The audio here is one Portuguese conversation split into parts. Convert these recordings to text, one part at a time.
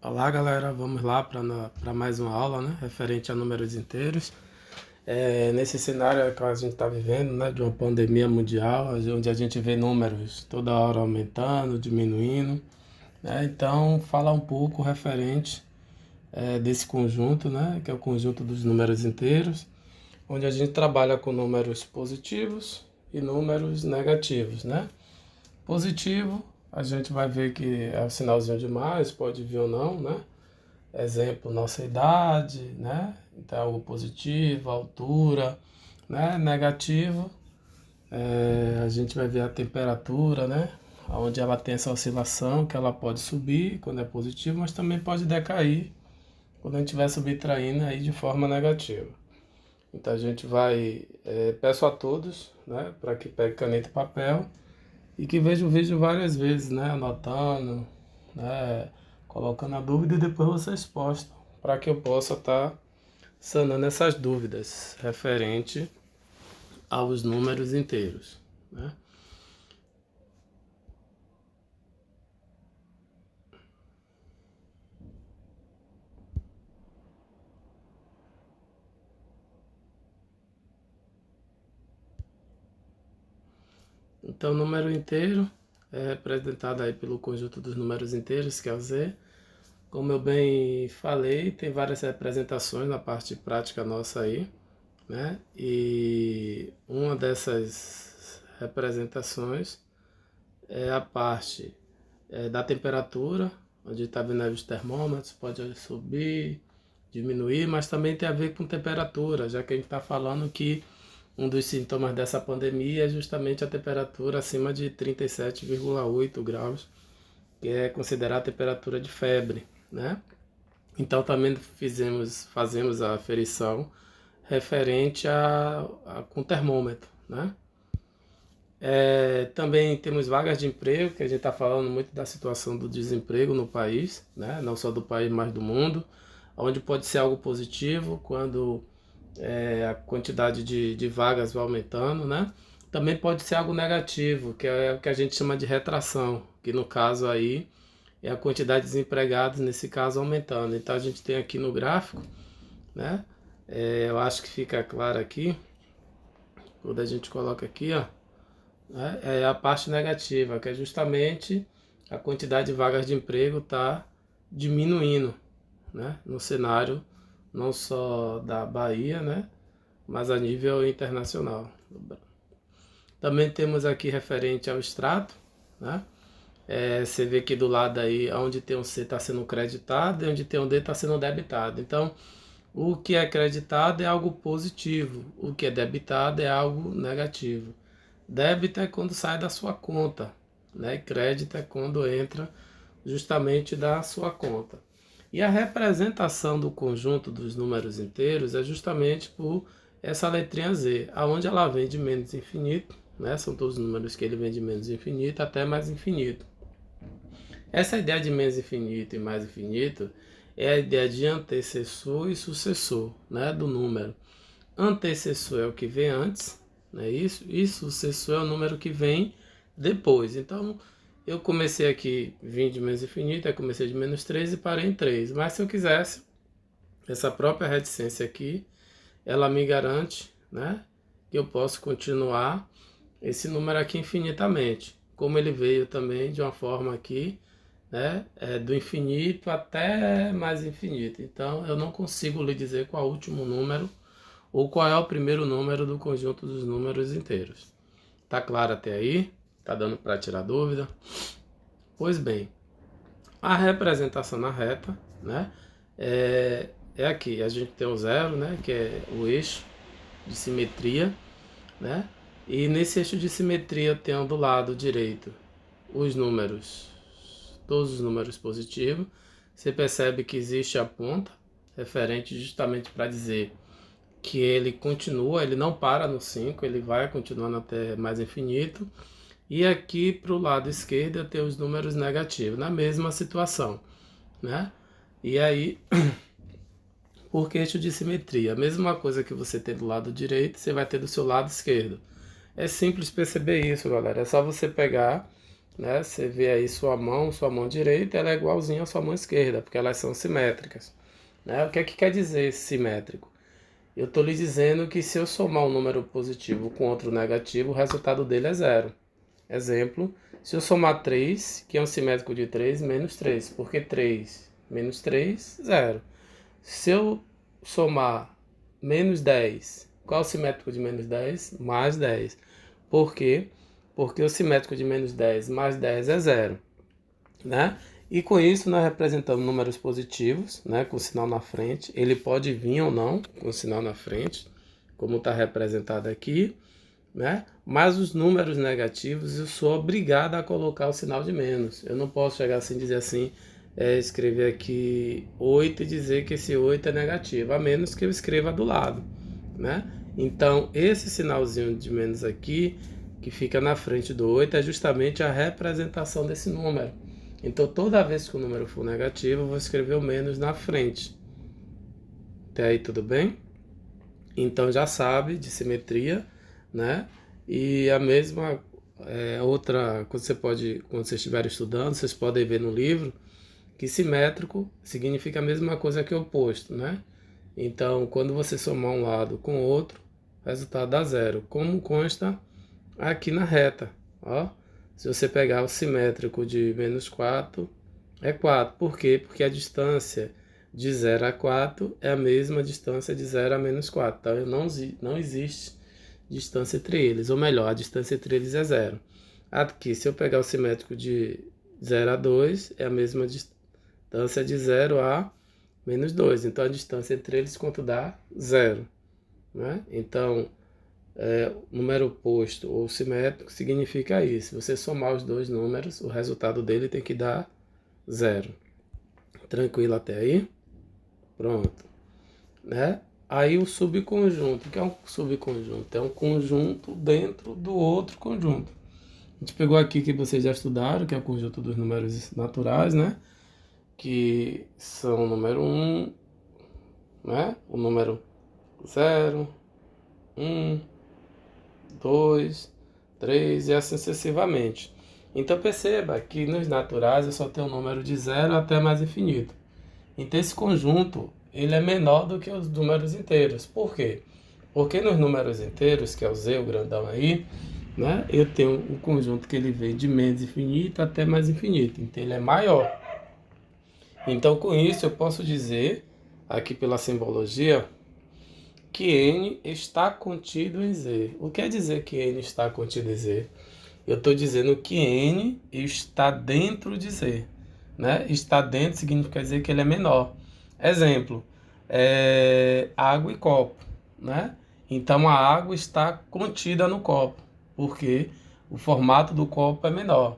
Olá galera, vamos lá para mais uma aula, né, referente a números inteiros. Nesse cenário que a gente está vivendo, né, de uma pandemia mundial, onde a gente vê números toda hora aumentando, diminuindo, né, então falar um pouco referente desse conjunto, né, que é o conjunto dos números inteiros, onde a gente trabalha com números positivos e números negativos, né. Positivo, a gente vai ver que é o sinalzinho de mais, pode vir ou não, né? Exemplo, nossa idade, né? Então, algo positivo, altura, né? Negativo, a gente vai ver a temperatura, né? Onde ela tem essa oscilação, que ela pode subir quando é positivo, mas também pode decair quando a gente estiver subtraindo aí de forma negativa. Então a gente vai, peço a todos, né? Para que pegue caneta e papel e que veja o vídeo várias vezes, né? Anotando, né? Colocando a dúvida e depois vocês postam, para que eu possa estar sanando essas dúvidas referente aos números inteiros, né? Então, o número inteiro é representado aí pelo conjunto dos números inteiros, que é o Z. Como eu bem falei, tem várias representações na parte prática nossa aí, né? E uma dessas representações é a parte da temperatura, onde está vendo aí os termômetros, pode subir, diminuir, mas também tem a ver com temperatura, já que a gente está falando que um dos sintomas dessa pandemia é justamente a temperatura acima de 37,8 graus, que é considerada a temperatura de febre, né? Então também fazemos a aferição referente com termômetro, né? Também temos vagas de emprego, que a gente está falando muito da situação do desemprego no país, né? Não só do país, mas do mundo, onde pode ser algo positivo quando a quantidade de vagas vai aumentando, né? Também pode ser algo negativo, que é o que a gente chama de retração, que no caso aí é a quantidade de desempregados, nesse caso, aumentando. Então a gente tem aqui no gráfico, né? Eu acho que fica claro aqui, quando a gente coloca aqui, ó, né? É a parte negativa, que é justamente a quantidade de vagas de emprego está diminuindo, né? No cenário não só da Bahia, né? Mas a nível internacional. Também temos aqui referente ao extrato, né? Você vê que do lado aí, onde tem um C está sendo creditado e onde tem um D está sendo debitado. Então, o que é creditado é algo positivo, o que é debitado é algo negativo. Débito é quando sai da sua conta, né? Crédito é quando entra justamente da sua conta. E a representação do conjunto dos números inteiros é justamente por essa letrinha Z, aonde ela vem de menos infinito, né? São todos os números que ele vem de menos infinito até mais infinito. Essa ideia de menos infinito e mais infinito é a ideia de antecessor e sucessor, né, do número. Antecessor é o que vem antes, né, isso, e sucessor é o número que vem depois. Então, eu comecei aqui, vim de menos infinito, aí comecei de menos 3 e parei em 3. Mas se eu quisesse, essa própria reticência aqui, ela me garante, né, que eu posso continuar esse número aqui infinitamente. Como ele veio também de uma forma aqui, né, do infinito até mais infinito. Então eu não consigo lhe dizer qual é o último número ou qual é o primeiro número do conjunto dos números inteiros. Tá claro até aí? Tá dando para tirar dúvida? Pois bem, a representação na reta, né, é aqui. A gente tem o zero, né, que é o eixo de simetria, né? E nesse eixo de simetria eu tenho do lado direito os números, todos os números positivos. Você percebe que existe a ponta referente justamente para dizer que ele continua, ele não para no 5, ele vai continuando até mais infinito. E aqui para o lado esquerdo eu tenho os números negativos, na mesma situação, né? E aí, por que eixo de simetria? A mesma coisa que você tem do lado direito, você vai ter do seu lado esquerdo. É simples perceber isso, galera. É só você pegar né? Você vê aí sua mão direita, ela é igualzinha à sua mão esquerda, porque elas são simétricas, né? O que é que quer dizer simétrico? Eu estou lhe dizendo que se eu somar um número positivo com outro negativo, o resultado dele é zero. Exemplo, se eu somar 3, que é um simétrico de 3, menos 3, porque 3 menos 3, zero. Se eu somar menos 10, qual é o simétrico de menos 10? Mais 10. Por quê? Porque o simétrico de menos 10 mais 10 é zero, né? E com isso nós representamos números positivos, né, com sinal na frente. Ele pode vir ou não com sinal na frente, como está representado aqui, né? Mas os números negativos eu sou obrigado a colocar o sinal de menos. Eu não posso chegar assim e dizer assim, escrever aqui 8 e dizer que esse 8 é negativo, a menos que eu escreva do lado, né? Então esse sinalzinho de menos aqui, que fica na frente do 8, é justamente a representação desse número. Então toda vez que o número for negativo, eu vou escrever o menos na frente. Até aí tudo bem? Então já sabe de simetria, né? E a mesma outra, quando vocês estiverem estudando, vocês podem ver no livro que simétrico significa a mesma coisa que oposto, né? Então, quando você somar um lado com o outro, o resultado dá zero, como consta aqui na reta, ó. Se você pegar o simétrico de menos 4, é 4. Por quê? Porque a distância de 0 a 4 é a mesma distância de 0 a menos 4. Então não existe distância entre eles. Ou melhor, a distância entre eles é zero. Aqui, se eu pegar o simétrico de 0 a 2, é a mesma distância de 0 a menos 2. Então a distância entre eles quanto dá? Zero, né? Então, número oposto ou simétrico significa isso. Se você somar os dois números, o resultado dele tem que dar zero. Tranquilo até aí? Pronto, né? Aí o subconjunto, o que é um subconjunto? É um conjunto dentro do outro conjunto. A gente pegou aqui que vocês já estudaram, que é o conjunto dos números naturais, né? Que são o número 1, né? O número 0, 1, 2, 3 e assim sucessivamente. Então perceba que nos naturais eu só tenho um número de 0 até mais infinito. Então esse conjunto ele é menor do que os números inteiros. Por quê? Porque nos números inteiros, que é o Z, o grandão aí, né, eu tenho um conjunto que ele vem de menos infinito até mais infinito. Então ele é maior. Então com isso eu posso dizer, aqui pela simbologia, que N está contido em Z. O que quer dizer que N está contido em Z? Eu estou dizendo que N está dentro de Z, né? Está dentro significa dizer que ele é menor. Exemplo, água e copo, né? Então a água está contida no copo, porque o formato do copo é menor,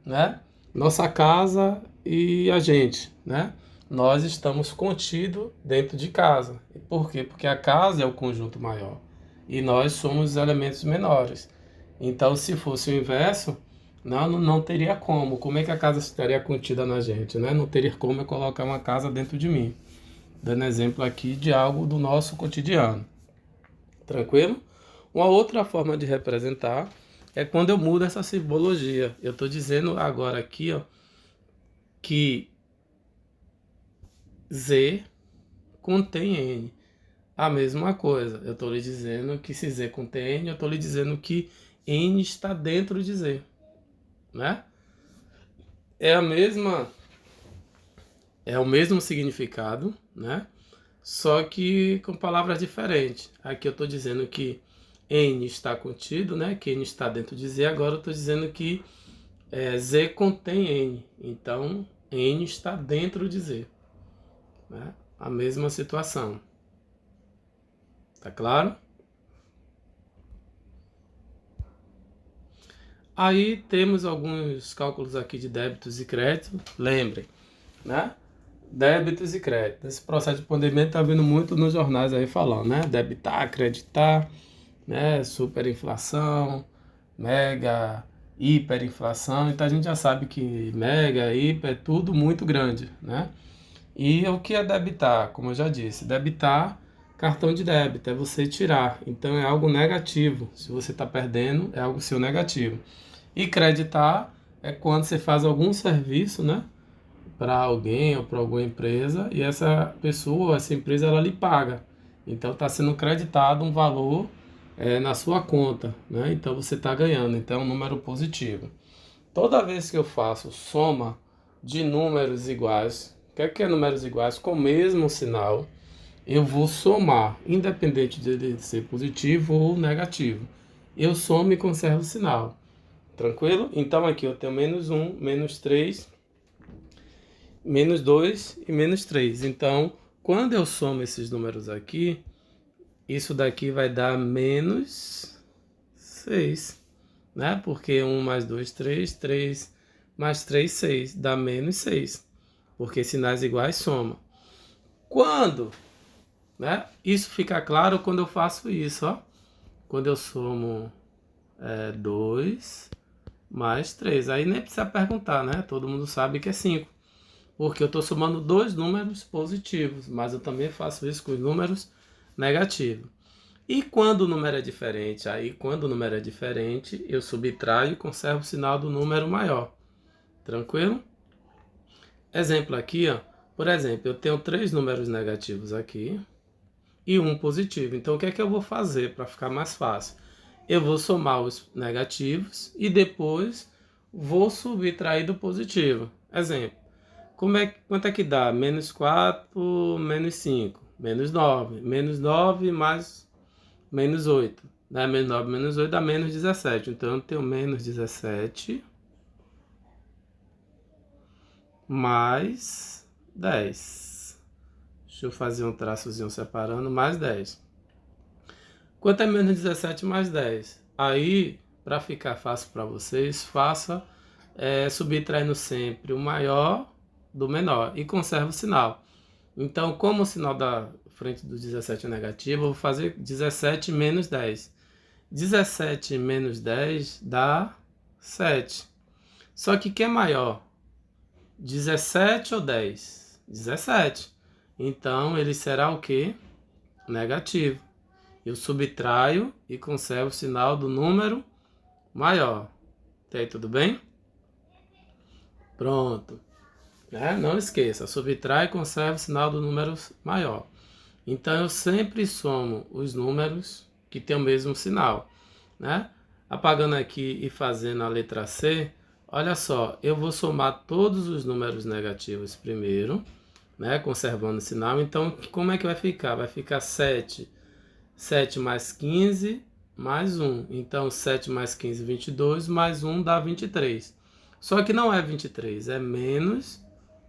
né? Nossa casa e a gente, né? Nós estamos contidos dentro de casa. Por quê? Porque a casa é o conjunto maior e nós somos os elementos menores. Então, se fosse o inverso, não teria como. Como é que a casa estaria contida na gente, né? Não teria como eu colocar uma casa dentro de mim. Dando exemplo aqui de algo do nosso cotidiano. Tranquilo? Uma outra forma de representar é quando eu mudo essa simbologia. Eu estou dizendo agora aqui, ó, que Z contém N. A mesma coisa. Eu estou lhe dizendo que se Z contém N, eu estou lhe dizendo que N está dentro de Z, né? É a mesma, é o mesmo significado, né? Só que com palavras diferentes. Aqui eu estou dizendo que N está contido, né? Que N está dentro de Z. Agora eu estou dizendo que Z contém N. Então N está dentro de Z, né? A mesma situação. Tá claro? Aí temos alguns cálculos aqui de débitos e créditos. Lembrem, né? Débitos e créditos. Esse processo de pandemia está vindo muito nos jornais aí falando, né? Debitar, acreditar, né? Superinflação, mega, hiperinflação. Então a gente já sabe que mega, hiper é tudo muito grande, né? E o que é debitar? Como eu já disse, debitar, cartão de débito, é você tirar. Então é algo negativo. Se você está perdendo, é algo seu negativo. E creditar é quando você faz algum serviço, né, para alguém ou para alguma empresa e essa pessoa, essa empresa, ela lhe paga. Então está sendo creditado um valor na sua conta, né? Então você está ganhando. Então é um número positivo. Toda vez que eu faço soma de números iguais, o que é números iguais com o mesmo sinal, eu vou somar, independente de ele ser positivo ou negativo. Eu somo e conservo o sinal. Tranquilo? Então aqui eu tenho menos 1, menos 3, menos 2 e menos 3. Então, quando eu somo esses números aqui, isso daqui vai dar menos 6, né? Porque 1 mais 2, 3, 3 mais 3, 6, dá menos 6, porque sinais iguais somam. Quando, né? Isso fica claro quando eu faço isso, ó. Quando eu somo 2 mais 3, aí nem precisa perguntar, né? Todo mundo sabe que é 5. Porque eu estou somando dois números positivos, mas eu também faço isso com os números negativos. E quando o número é diferente? Aí, quando o número é diferente, eu subtraio e conservo o sinal do número maior. Tranquilo? Exemplo aqui, ó. Por exemplo, eu tenho 3 números negativos aqui e um positivo. Então, o que é que eu vou fazer para ficar mais fácil? Eu vou somar os negativos e depois vou subtrair do positivo. Exemplo. Quanto é que dá? Menos 4, menos 5, menos 9. Menos 9 mais menos 8. Né? Menos 9 menos 8 dá menos 17. Então eu tenho menos 17 mais 10. Deixa eu fazer um traçozinho separando. Mais 10. Quanto é menos 17 mais 10? Aí, para ficar fácil para vocês, faça subtraindo sempre o maior do menor e conserva o sinal. Então, como o sinal da frente do 17 é negativo, eu vou fazer 17 menos 10. 17 menos 10 dá 7. Só que quem é maior? 17 ou 10? 17. Então, ele será o quê? Negativo. Eu subtraio e conservo o sinal do número maior. Até aí, tudo bem? Pronto. Não esqueça, subtrai e conserva o sinal do número maior. Então eu sempre somo os números que têm o mesmo sinal, né? Apagando aqui e fazendo a letra C, olha só, eu vou somar todos os números negativos primeiro, né? Conservando o sinal. Então, como é que vai ficar? Vai ficar 7. 7 mais 15 mais 1. Então, 7 mais 15, 22, mais 1 dá 23. Só que não é 23, é menos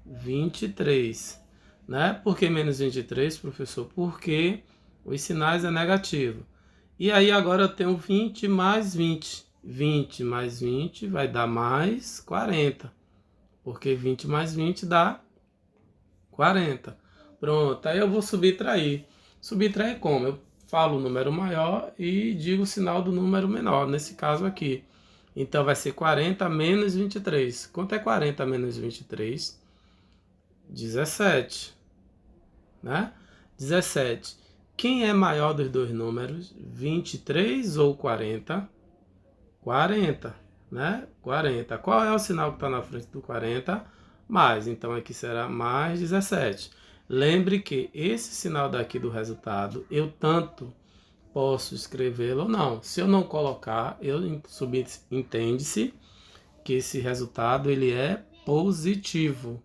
23. Né? Por que menos 23, professor? Porque os sinais é negativo. E aí agora eu tenho 20 mais 20. 20 mais 20 vai dar mais 40. Porque 20 mais 20 dá 40. Pronto, aí eu vou subtrair. Subtrair como? Eu falo o número maior e digo o sinal do número menor, nesse caso aqui. Então vai ser 40 menos 23. Quanto é 40 menos 23? 17, né? 17. Quem é maior dos dois números? 23 ou 40? 40, né? 40. Qual é o sinal que está na frente do 40? Mais. Então aqui será mais 17. Lembre que esse sinal daqui do resultado, eu tanto posso escrevê-lo ou não. Se eu não colocar, entende-se que esse resultado ele é positivo.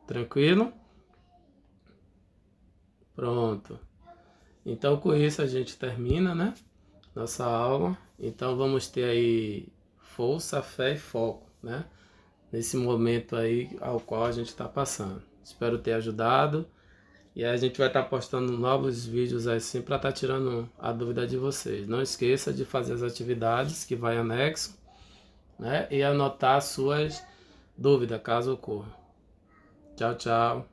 Tranquilo? Pronto. Então com isso a gente termina, né? Nossa aula. Então vamos ter aí força, fé e foco, né? Nesse momento aí ao qual a gente está passando. Espero ter ajudado. E aí a gente vai estar postando novos vídeos assim para estar tirando a dúvida de vocês. Não esqueça de fazer as atividades que vai anexo, né? E anotar suas dúvidas caso ocorra. Tchau, tchau.